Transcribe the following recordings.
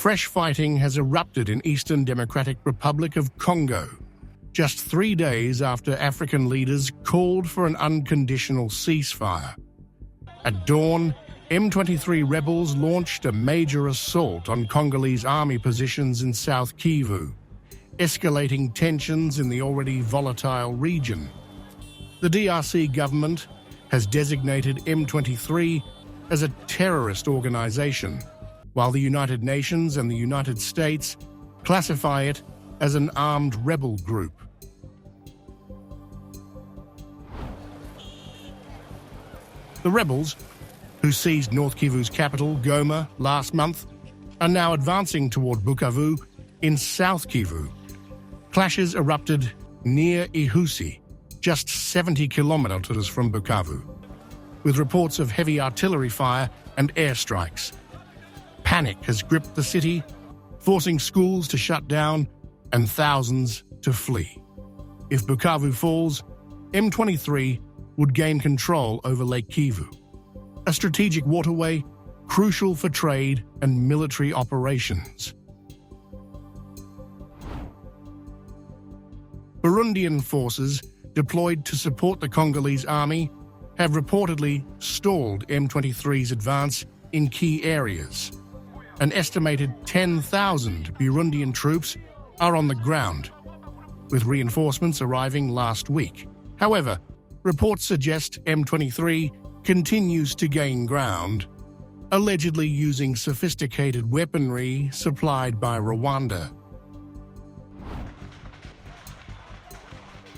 Fresh fighting has erupted in Eastern Democratic Republic of Congo, just 3 days after African leaders called for an unconditional ceasefire. At dawn, M23 rebels launched a major assault on Congolese army positions in South Kivu, escalating tensions in the already volatile region. The DRC government has designated M23 as a terrorist organization, while the United Nations and the United States classify it as an armed rebel group. The rebels, who seized North Kivu's capital, Goma, last month, are now advancing toward Bukavu in South Kivu. Clashes erupted near Ihusi, just 70 kilometers from Bukavu, with reports of heavy artillery fire and airstrikes. Panic has gripped the city, forcing schools to shut down and thousands to flee. If Bukavu falls, M23 would gain control over Lake Kivu, a strategic waterway crucial for trade and military operations. Burundian forces deployed to support the Congolese army have reportedly stalled M23's advance in key areas. An estimated 10,000 Burundian troops are on the ground, with reinforcements arriving last week. However, reports suggest M23 continues to gain ground, allegedly using sophisticated weaponry supplied by Rwanda.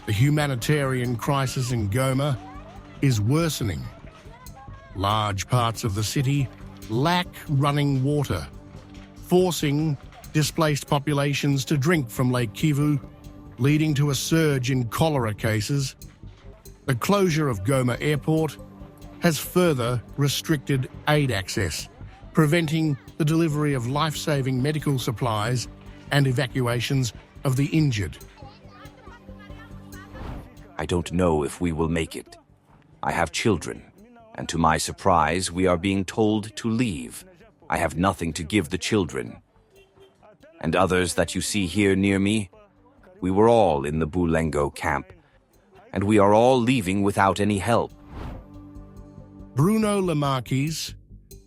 The humanitarian crisis in Goma is worsening. Large parts of the city lack running water, forcing displaced populations to drink from Lake Kivu, leading to a surge in cholera cases. The closure of Goma Airport has further restricted aid access, preventing the delivery of life-saving medical supplies and evacuations of the injured. I don't know if we will make it. I have children, and to my surprise, we are being told to leave. I have nothing to give the children. And others that you see here near me, we were all in the Bulengo camp, and we are all leaving without any help. Bruno Lemarquis,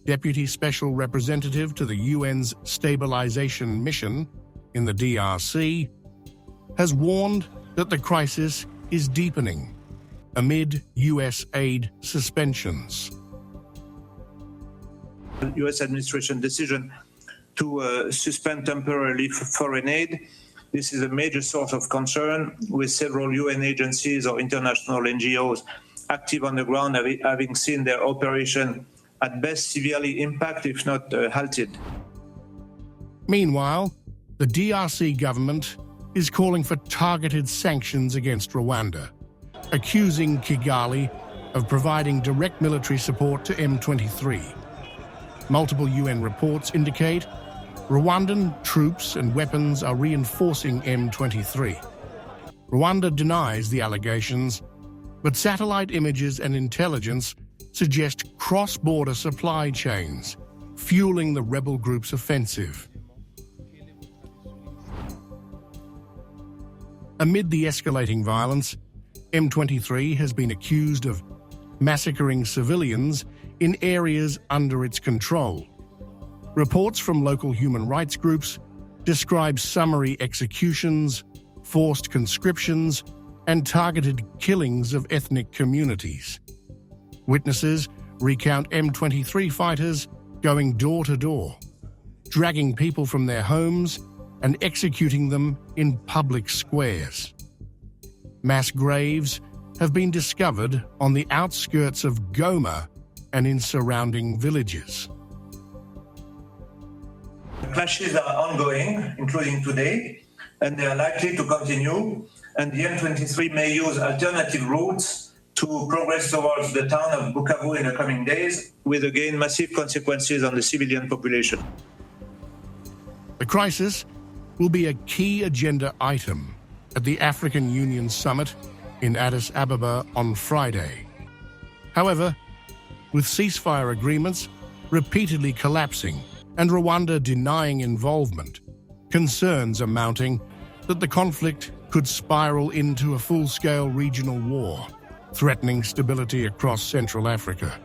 Deputy Special Representative to the UN's Stabilization Mission in the DRC, has warned that the crisis is deepening amid US aid suspensions. The US administration decision to suspend temporarily foreign aid. This is a major source of concern, with several UN agencies or international NGOs active on the ground having seen their operation at best severely impacted, if not halted. Meanwhile, the DRC government is calling for targeted sanctions against Rwanda, accusing Kigali of providing direct military support to M23. Multiple UN reports indicate Rwandan troops and weapons are reinforcing M23. Rwanda denies the allegations, but satellite images and intelligence suggest cross-border supply chains, fueling the rebel group's offensive. Amid the escalating violence, M23 has been accused of massacring civilians in areas under its control. Reports from local human rights groups describe summary executions, forced conscriptions, and targeted killings of ethnic communities. Witnesses recount M23 fighters going door to door, dragging people from their homes and executing them in public squares. Mass graves have been discovered on the outskirts of Goma and in surrounding villages. The clashes are ongoing, including today, and they are likely to continue, and the M23 may use alternative routes to progress towards the town of Bukavu in the coming days, with again massive consequences on the civilian population. The crisis will be a key agenda item at the African Union Summit in Addis Ababa on Friday. However, with ceasefire agreements repeatedly collapsing and Rwanda denying involvement, concerns are mounting that the conflict could spiral into a full-scale regional war, threatening stability across Central Africa.